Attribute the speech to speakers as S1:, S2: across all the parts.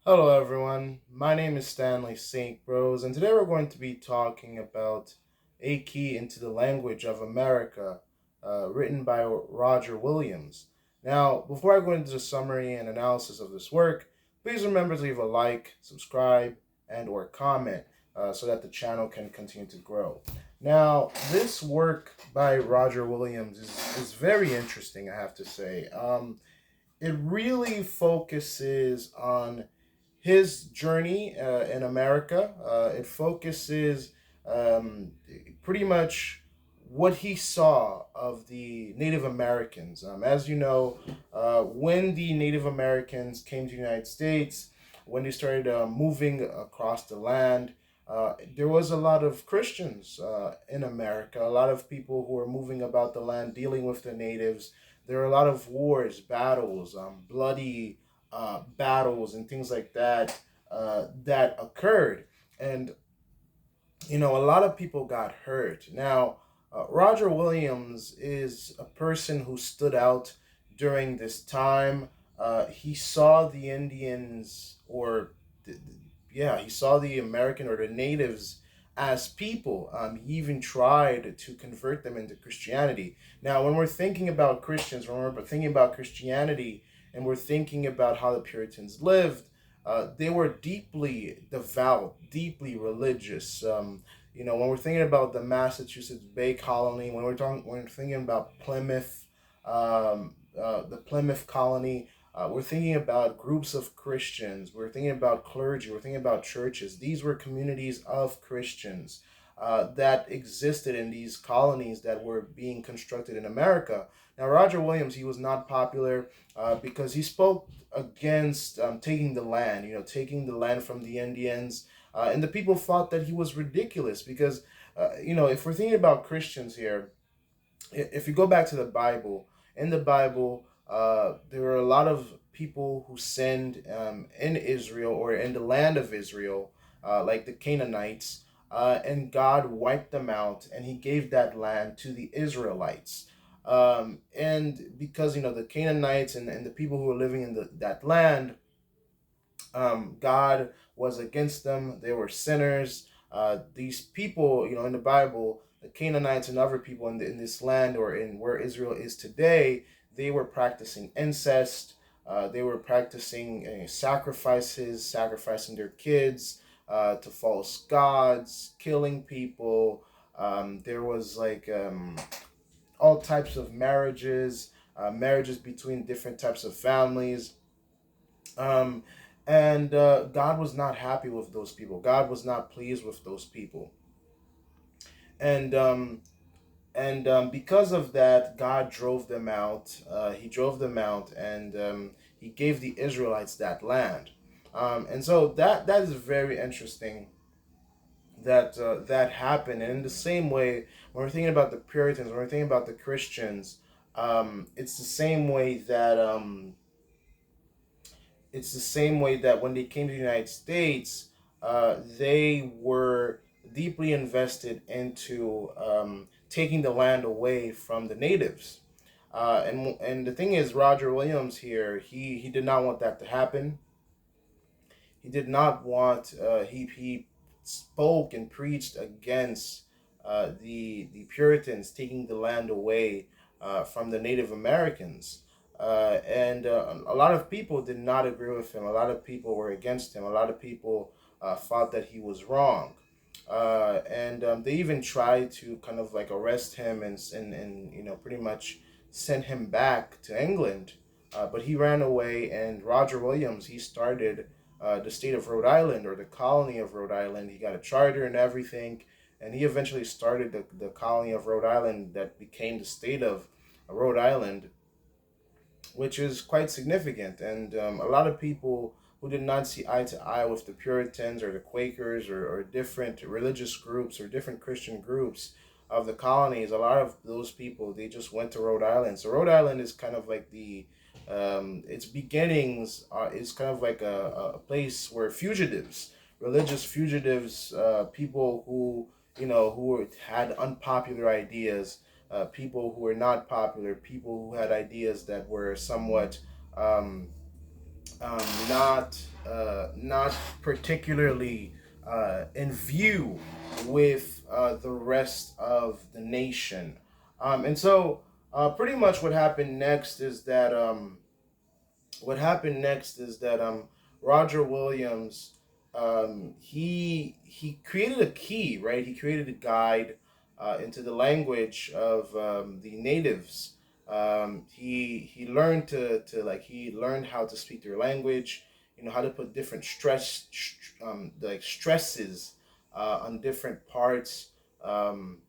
S1: Hello, everyone. My name is Stanley St. Bros, and today we're going to be talking about A Key into the Language of America, written by Roger Williams. Now, before I go into the summary and analysis of this work, please remember to leave a like, subscribe, and/or comment so that the channel can continue to grow. Now, this work by Roger Williams is very interesting, I have to say. It really focuses on his journey in America. It focuses um, pretty much what he saw of the Native Americans. As you know, when the Native Americans came to the United States, when they started moving across the land, there was a lot of Christians in America, a lot of people who were moving about the land, dealing with the natives. There were a lot of wars, battles, bloody battles and things like that that occurred, and a lot of people got hurt. Now, Roger Williams is a person who stood out during this time. He saw the Indians, yeah, he saw the American or the natives as people. He even tried to convert them into Christianity. Now, when we're thinking about Christians, when we're thinking about Christianity, and we're thinking about how the Puritans lived, they were deeply devout, deeply religious. When we're thinking about the Massachusetts Bay Colony, when we're thinking about Plymouth, the Plymouth Colony, we're thinking about groups of Christians. We're thinking about clergy. We're thinking about churches. These were communities of Christians that existed in these colonies that were being constructed in America. Now, Roger Williams, he was not popular because he spoke against taking the land, taking the land from the Indians. And the people thought that he was ridiculous because, if we're thinking about Christians here, if you go back to the Bible, in the Bible, there were a lot of people who sinned in Israel or in the land of Israel, like the Canaanites, and God wiped them out, and He gave that land to the Israelites. And because the Canaanites and the people who were living in that land, God was against them. They were sinners. These people, in the Bible, the Canaanites and other people in this land or in where Israel is today, they were practicing incest. They were practicing sacrifices, sacrificing their kids to false gods, killing people. There was all types of marriages, marriages between different types of families. Um, and God was not happy with those people. God was not pleased with those people. And because of that, God drove them out. He drove them out, and He gave the Israelites that land. And so that is very interesting that that happened. And in the same way, when we're thinking about the Puritans, when we're thinking about the Christians, it's the same way that when they came to the United States, they were deeply invested into taking the land away from the natives. And the thing is, Roger Williams here, he did not want that to happen. He did not want. He spoke and preached against the Puritans taking the land away from the Native Americans. And a lot of people did not agree with him. A lot of people were against him. A lot of people thought that he was wrong. And they even tried to kind of like arrest him and pretty much send him back to England. But he ran away, and Roger Williams, he started the state of Rhode Island or the colony of Rhode Island. He got a charter and everything, and he eventually started the colony of Rhode Island that became the state of Rhode Island, which is quite significant. And a lot of people who did not see eye to eye with the Puritans or the Quakers or different religious groups or different Christian groups of the colonies, a lot of those people, they just went to Rhode Island. So Rhode Island is kind of like its beginnings is kind of like a place where fugitives, religious fugitives, people who who had unpopular ideas, people who were not popular, people who had ideas that were somewhat not. not particularly in view with the rest of the nation. And so, pretty much what happened next is that Roger Williams, he created a key, right? He created a guide into the language of the natives. He learned he learned how to speak their language. You know how to put different like stresses on different parts. Um,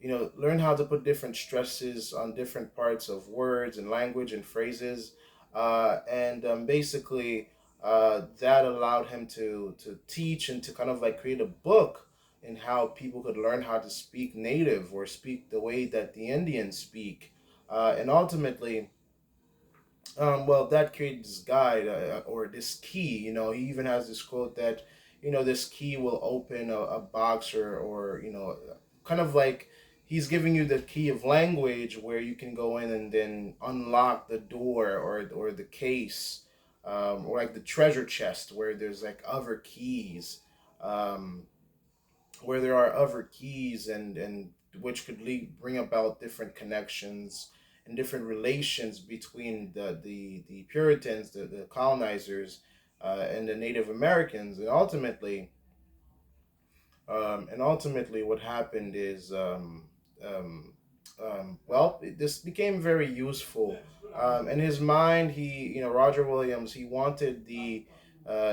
S1: learn how to put different stresses on different parts of words and language and phrases, and basically that allowed him to teach and to kind of like create a book in how people could learn how to speak native or speak the way that the Indians speak, and ultimately well, that created this guide or this key. He even has this quote that, this key will open a box or kind of like he's giving you the key of language where you can go in and then unlock the door or the case, or like the treasure chest where there's like other keys. Um, where there are other keys and which could bring about different connections and different relations between the Puritans, the colonizers, and the Native Americans, and ultimately, what happened is, um, well, this became very useful. In his mind, Roger Williams, he wanted the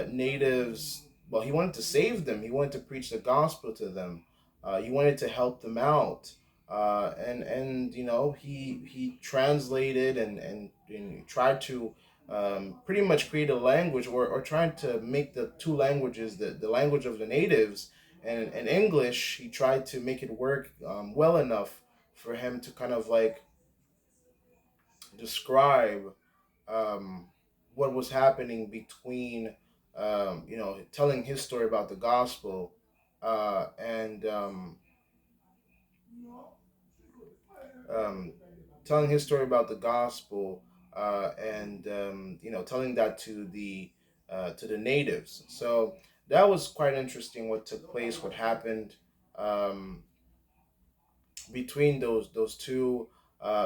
S1: natives. Well, he wanted to save them. He wanted to preach the gospel to them. He wanted to help them out. And he translated and tried to pretty much create a language or trying to make the two languages, the language of the natives and in English, he tried to make it work well enough for him to kind of like describe um, what was happening between, telling his story about the gospel and um, telling his story about the gospel and telling that to the natives. So that was quite interesting. What took place, what happened. Um, Between those two,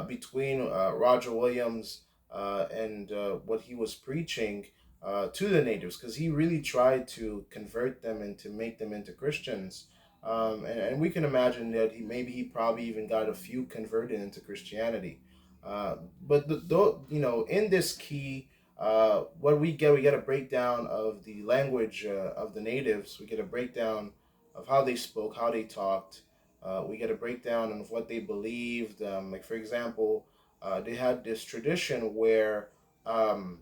S1: between Roger Williams and what he was preaching to the natives, because he really tried to convert them and to make them into Christians. And we can imagine that he probably even got a few converted into Christianity. But in this key, what we get a breakdown of the language of the natives. We get a breakdown of how they spoke, how they talked. We get a breakdown of what they believed. Like for example, they had this tradition where um,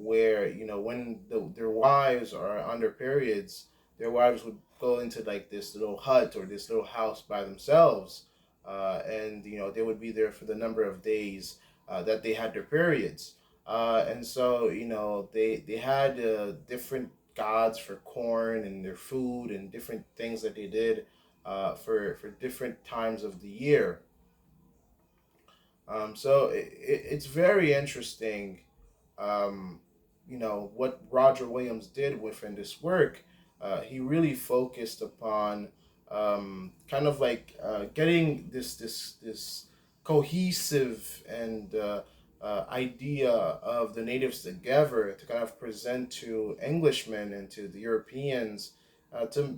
S1: where when their wives are on their periods, their wives would go into like this little hut or this little house by themselves, and they would be there for the number of days that they had their periods, and so they had different gods for corn and their food and different things that they did for different times of the year. So it's very interesting, um, what Roger Williams did within this work. He really focused upon kind of like getting this cohesive and idea of the natives together to kind of present to Englishmen and to the Europeans to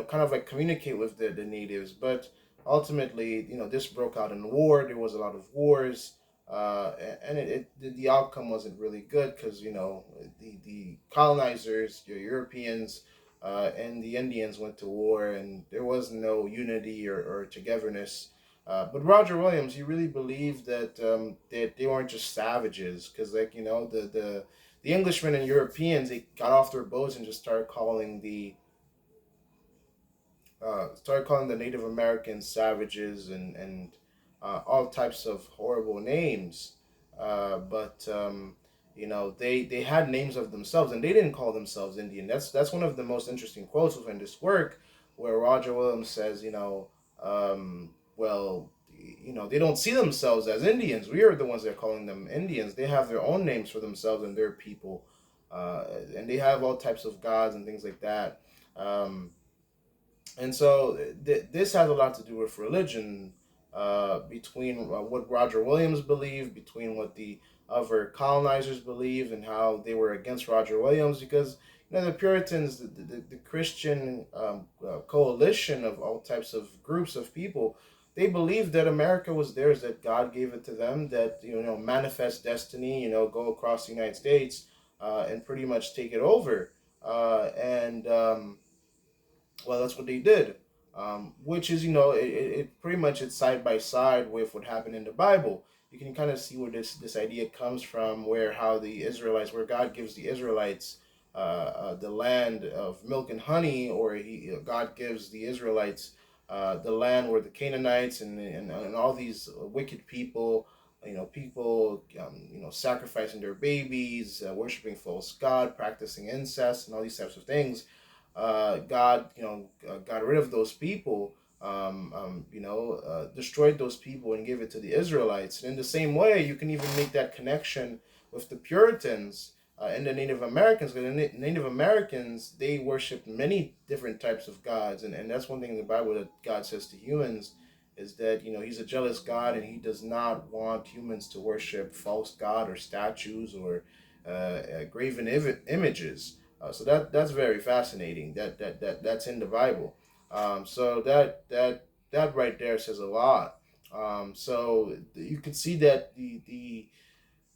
S1: kind of like communicate with the natives, but ultimately, this broke out in war. There was a lot of wars, and the outcome wasn't really good because the colonizers, the Europeans, and the Indians went to war, and there was no unity or togetherness. But Roger Williams, he really believed that they weren't just savages, because like the Englishmen and Europeans, they got off their boats and just started calling the Native Americans savages and all types of horrible names. But they had names of themselves, and they didn't call themselves Indian. That's one of the most interesting quotes within this work, where Roger Williams says, well. they don't see themselves as Indians. We are the ones that are calling them Indians. They have their own names for themselves and their people, and they have all types of gods and things like that. Um, and so this has a lot to do with religion, between what Roger Williams believed, between what the other colonizers believed, and how they were against Roger Williams because the Puritans, the Christian coalition of all types of groups of people, they believed that America was theirs, that God gave it to them, that manifest destiny, go across the United States and pretty much take it over, and well, that's what they did, which is it pretty much it's side by side with what happened in the Bible. You can kind of see where this idea comes from, where how the Israelites, where God gives the Israelites the land of milk and honey, or God gives the Israelites the land where the Canaanites and all these wicked people, sacrificing their babies, worshiping false god, practicing incest, and all these types of things. God, got rid of those people, destroyed those people and gave it to the Israelites. And in the same way, you can even make that connection with the Puritans and the Native Americans. Because the Native Americans, they worship many different types of gods, and that's one thing in the Bible that God says to humans is that He's a jealous God and He does not want humans to worship false god or statues or graven images. So that's very fascinating. That's in the Bible. So that right there says a lot. So you can see that the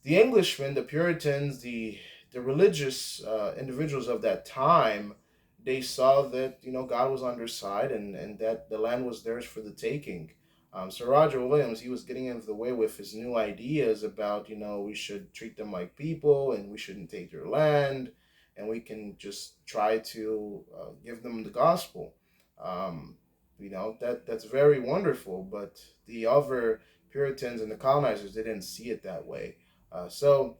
S1: Englishmen, the Puritans, the religious individuals of that time, they saw that God was on their side, and that the land was theirs for the taking. So Roger Williams, he was getting into the way with his new ideas about we should treat them like people and we shouldn't take their land, and we can just try to give them the gospel. Um, that's very wonderful, but the other Puritans and the colonizers, they didn't see it that way. So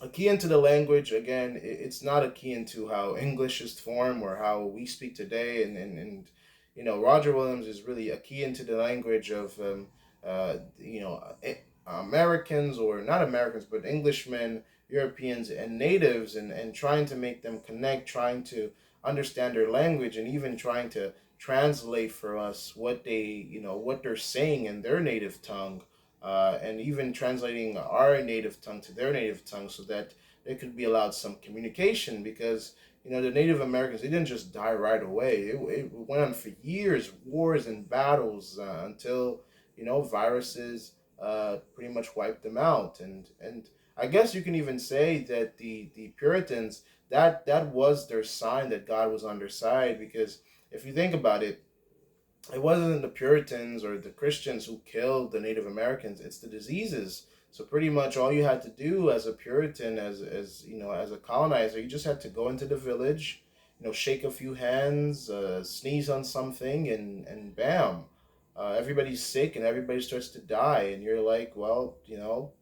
S1: a key into the language, again, it's not a key into how English is formed or how we speak today, and Roger Williams is really a key into the language of Americans, or not Americans but Englishmen, Europeans, and natives, and trying to make them connect, trying to understand their language, and even trying to translate for us what they're saying in their native tongue, and even translating our native tongue to their native tongue, so that there could be allowed some communication. Because the Native Americans, they didn't just die right away. It went on for years, wars and battles, until viruses pretty much wiped them out. And I guess you can even say that the Puritans, that was their sign that God was on their side. Because if you think about it, it wasn't the Puritans or the Christians who killed the Native Americans. It's the diseases. So pretty much all you had to do as a Puritan, as a colonizer, you just had to go into the village, shake a few hands, sneeze on something, and bam, everybody's sick and everybody starts to die. And you're like, well,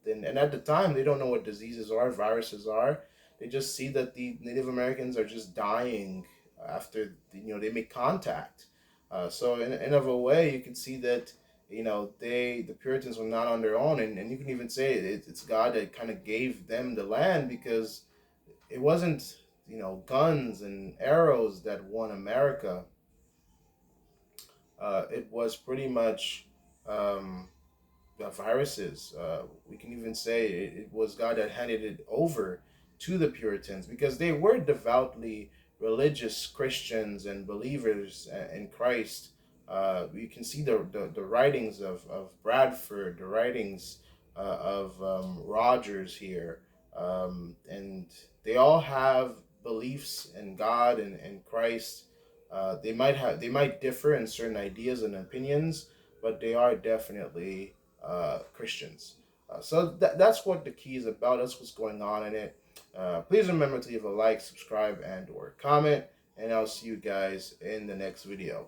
S1: and at the time they don't know what diseases are, viruses are. They just see that the Native Americans are just dying after they make contact. So in of a way, you can see that the Puritans were not on their own, and you can even say it's God that kind of gave them the land, because it wasn't guns and arrows that won America. It was pretty much um, viruses. We can even say it was God that handed it over to the Puritans, because they were devoutly religious Christians and believers in Christ. You can see the writings of Bradford, the writings of Rogers here, and they all have beliefs in God and Christ. They might differ in certain ideas and opinions, but they are definitely Christians. So that's what the key is about. That's what's going on in it. Please remember to leave a like, subscribe, and or comment, and I'll see you guys in the next video.